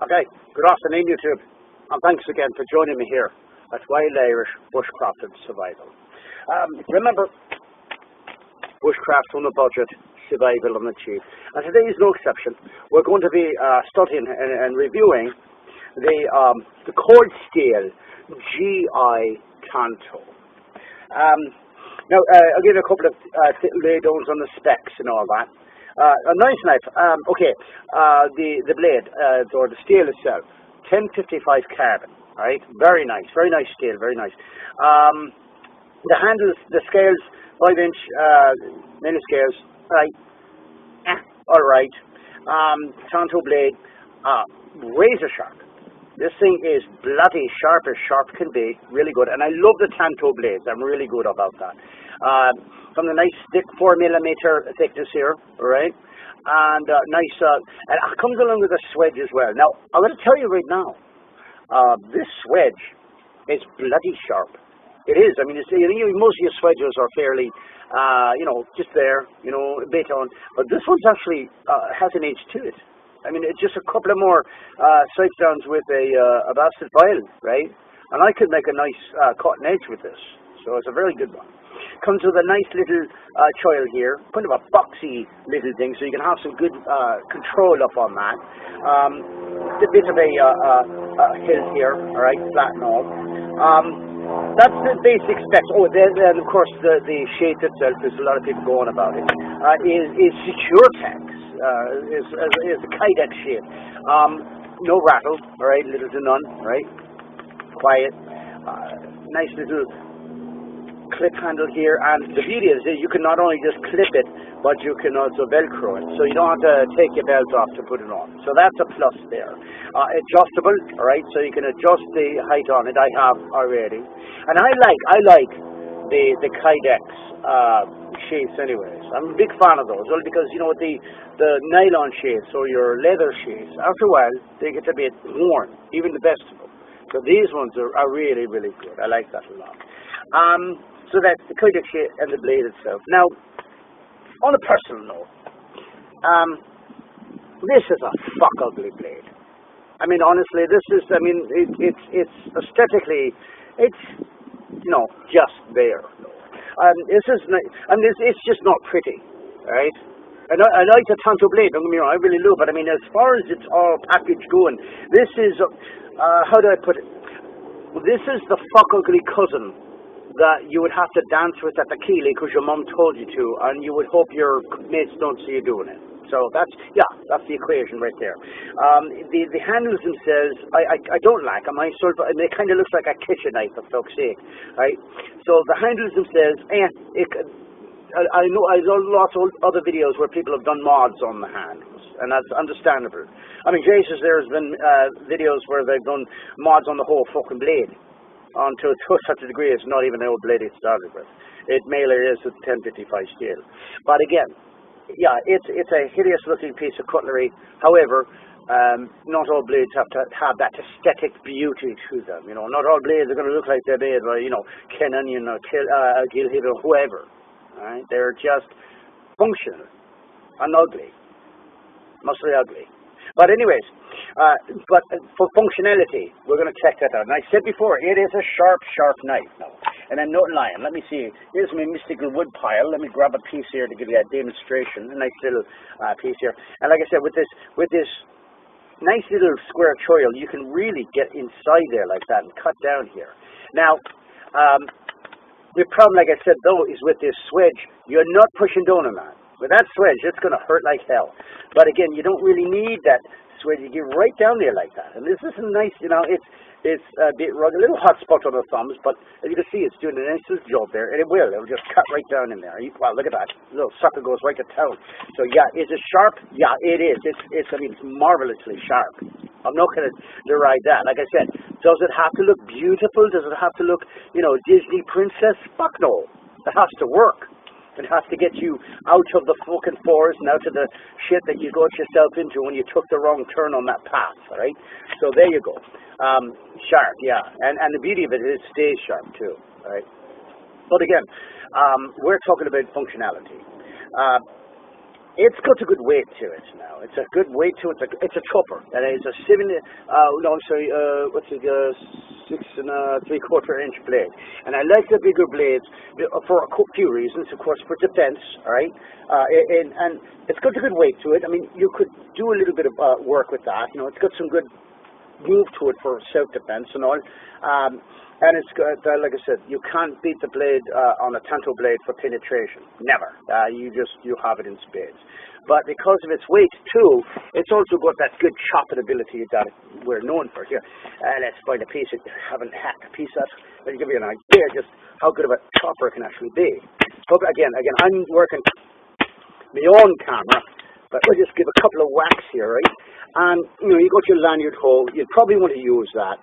Okay, good afternoon YouTube, and thanks again for joining me here at Wild Irish Bushcraft and Survival. Remember, Bushcraft on a budget, survival on the cheap. And today is no exception. We're going to be studying and reviewing the Cold Steel GI Tanto. Now, I'll give you a couple of little lay-downs on the specs and all that. A nice knife. The blade or the steel itself, 1055 carbon. All right, very nice steel, very nice. The handles, the scales, 5-inch mini scales. Right, all right. Tanto blade, razor sharp. This thing is bloody sharp as sharp can be. Really good, and I love the Tanto blades. I'm really good about that. From the nice thick 4mm thickness here, right? And nice, and it comes along with a swedge as well. Now, I'm going to tell you right now, this swedge is bloody sharp. It is. I mean, most of your swedges are fairly, just there, a bit on. But this one's actually has an edge to it. I mean, it's just a couple of more sides downs with a bastard file, right? And I could make a nice cutting edge with this. So it's a very good one. Comes with a nice little choil here, kind of a boxy little thing, so you can have some good control up on that. A bit of a hill here, all right, flat and all. That's the basic specs. Oh, then of course the shape itself, there's a lot of people going about it, is SecureTex, is the Kydex shape. No rattle, all right, little to none, right? Quiet, nice little clip handle here, and the beauty is that you can not only just clip it, but you can also velcro it, so you don't have to take your belt off to put it on. So that's a plus there. Adjustable, all right, so you can adjust the height on it. I have already, and I like the Kydex shapes anyways. I'm a big fan of those, well, because the nylon shapes or your leather shapes, after a while they get a bit worn, even the best of them. So these ones are really good. I like that a lot. So that's the Kydex shape and the blade itself. Now, on a personal note, this is a fuck ugly blade. I mean, honestly, this is. I mean, it's aesthetically, it's just there. This is. I mean, it's just not pretty, right? And I like the Tanto blade. Don't get me wrong, I really do. But I mean, as far as it's all packaged going, this is. How do I put it? This is the fuck ugly cousin that you would have to dance with at the Keeley because your mum told you to, and you would hope your mates don't see you doing it. So that's the equation right there. The handles themselves, I don't like them. They kind of looks like a kitchen knife, for fuck's sake, right? So the handles themselves, I know lots of other videos where people have done mods on the handles, and that's understandable. I mean, Jesus, there's been videos where they've done mods on the whole fucking blade. To such a degree, it's not even the old blade it started with. It mainly is with 1055 steel. But again, it's a hideous looking piece of cutlery. However, not all blades have to have that aesthetic beauty to them. Not all blades are going to look like they're made by Ken Onion or Gil Hib or whoever. Right? They're just functional and ugly, mostly ugly. But anyways, but for functionality, we're going to check that out. And I said before, it is a sharp knife now. And I'm not lying. Let me see. Here's my mystical wood pile. Let me grab a piece here to give you a demonstration. A nice little piece here. And like I said, with this nice little square choil, you can really get inside there like that and cut down here. Now, the problem, like I said, though, is with this swedge, you're not pushing down on that. With that swedge, it's going to hurt like hell. But again, you don't really need that swedge. You get right down there like that. And this is a nice, it's a bit rugged, a little hot spot on the thumbs, but as you can see, it's doing a nice little job there, and it'll just cut right down in there. Wow, look at that. The little sucker goes right to town. So yeah, is it sharp? Yeah, it is. It's marvelously sharp. I'm not going to deride that. Like I said, does it have to look beautiful? Does it have to look, Disney princess? Fuck no. It has to work. It has to get you out of the fucking forest and out of the shit that you got yourself into when you took the wrong turn on that path, all right? So there you go. Sharp, yeah. And the beauty of it is it stays sharp too, all right? But again, we're talking about functionality. it's got a good weight to it now. It's a good weight to it. It's a chopper. And it's a 6 and 3/4 inch blade. And I like the bigger blades for a few reasons. Of course, for defense, all right? And it's got a good weight to it. I mean, you could do a little bit of work with that. You know, it's got some good move to it for self-defense and all. And it's got, like I said, you can't beat the blade on a Tanto blade for penetration. Never. You have it in spades. But because of its weight too, it's also got that good chopping ability that we're known for here. Let's find a piece. I haven't hacked a piece of. Let me give you an idea just how good of a chopper it can actually be. But again, I'm working my own camera, but we'll just give a couple of whacks here, right? And you know, you got your lanyard hole. You'd probably want to use that.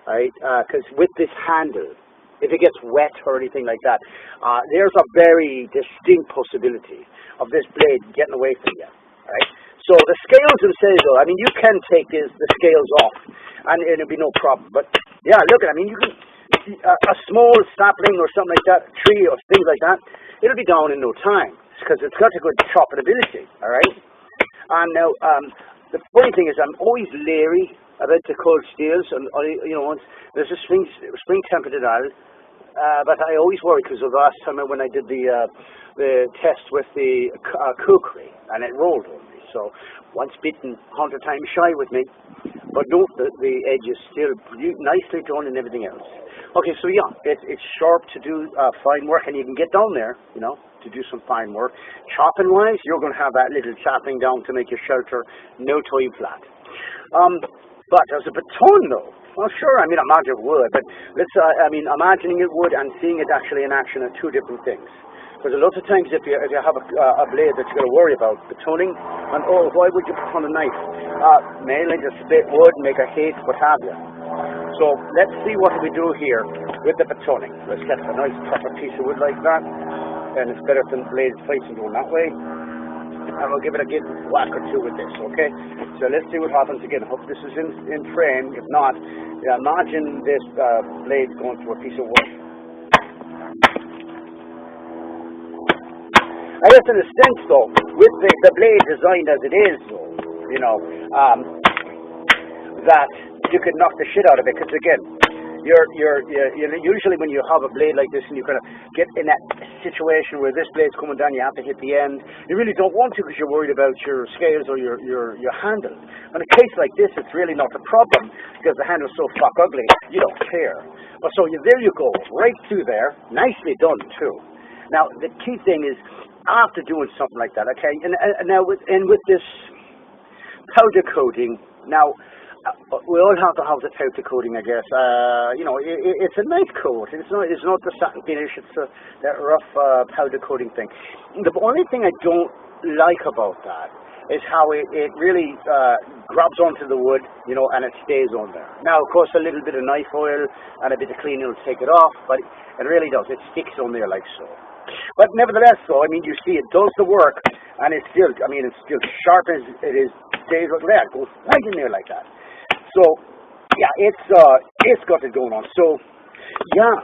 Right, because with this handle, if it gets wet or anything like that, there's a very distinct possibility of this blade getting away from you. Right, so the scales themselves, though, I mean, you can take the scales off, and it'll be no problem. But yeah, look, I mean, you can a small sapling or something like that, tree or things like that, it'll be down in no time because it's got a good chopping ability. All right, and now the funny thing is, I'm always leery about the cold steels, and you know, there's a spring tempered and all, but I always worry because of the last time when I did the test with the kukri, and it rolled on me. So once bitten, 100 times shy with me. But note that the edge is still nicely done and everything else. Okay, so yeah, it's sharp to do fine work, and you can get down there, you know, to do some fine work. Chopping wise, you're going to have that little chopping down to make your shelter no time flat. But as a baton, though, well, sure, I mean, imagine it would, but imagining it would and seeing it actually in action are two different things. Because a lot of times, if you have a blade that you've got to worry about, batoning, and why would you baton a knife? Mainly to split wood, make a heat, what have you. So let's see what we do here with the batoning. Let's get a nice proper piece of wood like that, and it's better than blades facing going that way. And we'll give it a good whack or two with this, okay? So let's see what happens again. Hope this is in frame. If not, imagine this blade going through a piece of wood. I guess in a sense, though, with the blade designed as it is, though, you know, that you could knock the shit out of it. Because again, usually when you have a blade like this and you kind of get in that situation where this blade's coming down, you have to hit the end. You really don't want to because you're worried about your scales or your handle. In a case like this, it's really not a problem because the handle's so fuck ugly, you don't care. But so there you go, right through there, nicely done too. Now the key thing is after doing something like that, okay, and now with this powder coating, now. We all have to have the powder coating, I guess. You know, it's a nice coat. It's not the satin finish. It's that rough powder coating thing. The only thing I don't like about that is how it really grabs onto the wood, you know, and it stays on there. Now, of course, a little bit of knife oil and a bit of cleaning will take it off, but it really does. It sticks on there like so. But nevertheless, though, I mean, you see, it does the work, and it's still sharp as it is. Stays like that. It goes right in there like that. So, yeah, it's got it going on. So, yeah,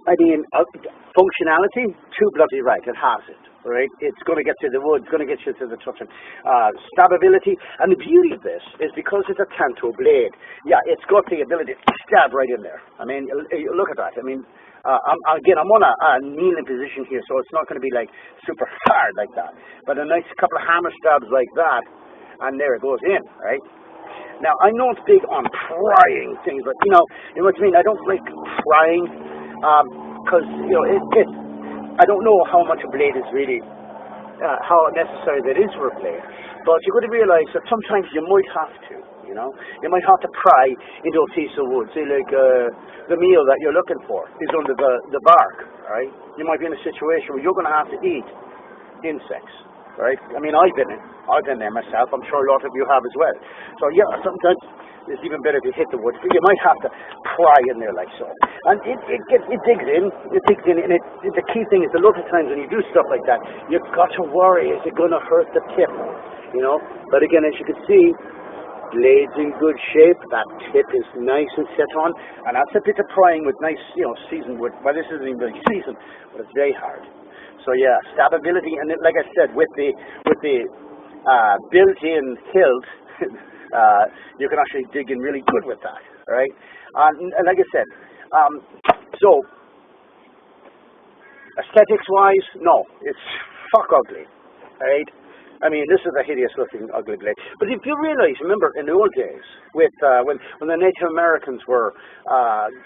I mean, functionality, too bloody right, it has it, right? It's going to get to the wood, it's going to get you to the touching. Stabability, and the beauty of this is because it's a Tanto blade, yeah, it's got the ability to stab right in there. I mean, look at that. I mean, I'm on a kneeling position here, so it's not going to be like super hard like that. But a nice couple of hammer stabs like that, and there it goes in, right? Now, I know it's big on prying things, but, you know what I mean? I don't like prying, because, you know, I don't know how much a blade is really, how necessary that is for a blade. But you've got to realize that sometimes you might have to, you know? You might have to pry into a piece of wood. Say, like, the meal that you're looking for is under the bark, right? You might be in a situation where you're going to have to eat insects. Right? I mean, I've been there myself. I'm sure a lot of you have as well. So yeah, sometimes it's even better if you hit the wood. You might have to pry in there like so. And it digs in. It digs in, and the key thing is a lot of times when you do stuff like that, you've got to worry: is it going to hurt the tip? You know. But again, as you can see, blade's in good shape. That tip is nice and set on, and that's a bit of prying with nice, you know, seasoned wood. Well, this isn't even very seasoned, but it's very hard. So yeah, stabability, and like I said, with the built-in hilt, you can actually dig in really good with that, right? And like I said, so aesthetics-wise, no, it's fuck ugly, right? I mean, this is a hideous-looking ugly blade. But if you realize, remember, in the old days, with when the Native Americans were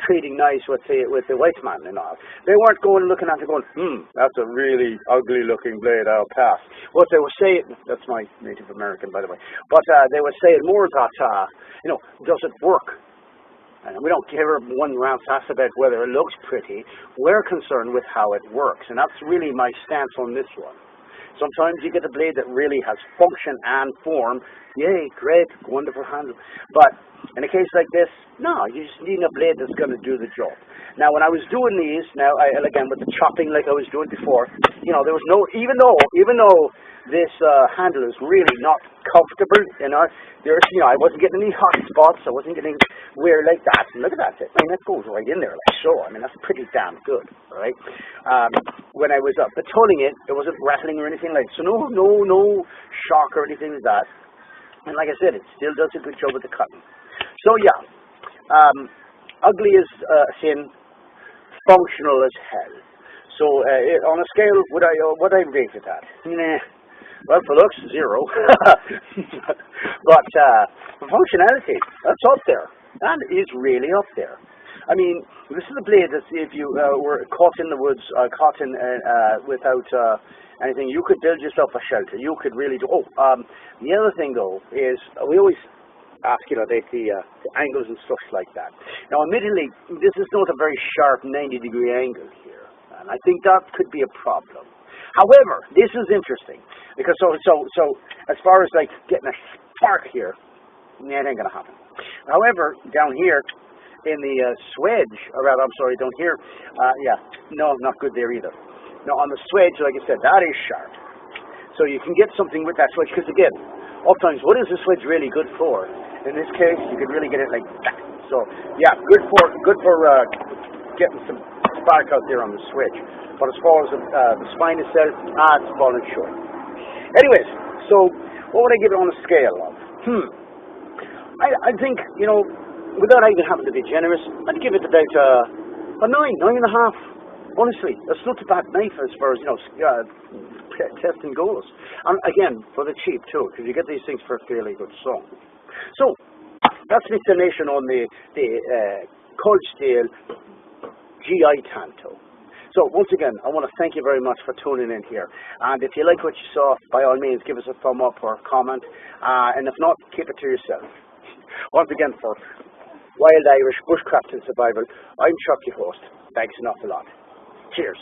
trading knives with the white man and all, they weren't going looking at it going, that's a really ugly-looking blade, I'll pass. What they were saying, that's my Native American, by the way, but they were saying more that, does it work? And we don't give one rat's ass about whether it looks pretty. We're concerned with how it works, and that's really my stance on this one. Sometimes you get a blade that really has function and form. Yay, great, wonderful handle. But in a case like this, no, you just need a blade that's going to do the job. Now, when I was doing these, again, with the chopping like I was doing before, there was no, even though this handle is really not comfortable, I wasn't getting any hot spots, I wasn't getting weird like that. And look at that, I mean, that goes right in there like so. I mean, that's pretty damn good, right? When I was batoning it, it wasn't rattling or anything like, so no shock or anything like that. And like I said, it still does a good job with the cutting. So yeah, ugly as sin, functional as hell. So on a scale, would I rate it at? Nah. Well, for looks, 0. But for functionality, that's up there. That is really up there. I mean, this is a blade that if you were caught in the woods, caught in without anything, you could build yourself a shelter. You could really do. The other thing though is we always ask, the angles and stuff like that. Now, admittedly, this is not a very sharp 90-degree angle here, and I think that could be a problem. However, this is interesting because so as far as like getting a spark here, it ain't gonna happen. However, down here in the swedge, or rather, I'm sorry, down here, no, not good there either. Now on the swedge, like I said, that is sharp. So you can get something with that swedge because again, oftentimes, what is the swedge really good for? In this case, you could really get it like that. So yeah, good for getting some spark out there on the swedge. But as far as the spine itself, it's falling short. Anyways, so what would I give it on a scale of? I think, without even having to be generous, I'd give it about a 9.5. Honestly, that's not a bad knife as far as, testing goes. And again, for the cheap too, because you get these things for a fairly good sum. So, that's the explanation on the Cold Steel GI Tanto. So once again, I want to thank you very much for tuning in here. And if you like what you saw, by all means, give us a thumb up or a comment. And if not, keep it to yourself. Once again, for Wild Irish Bushcraft and Survival, I'm Chuck, your host. Thanks an awful lot. Cheers.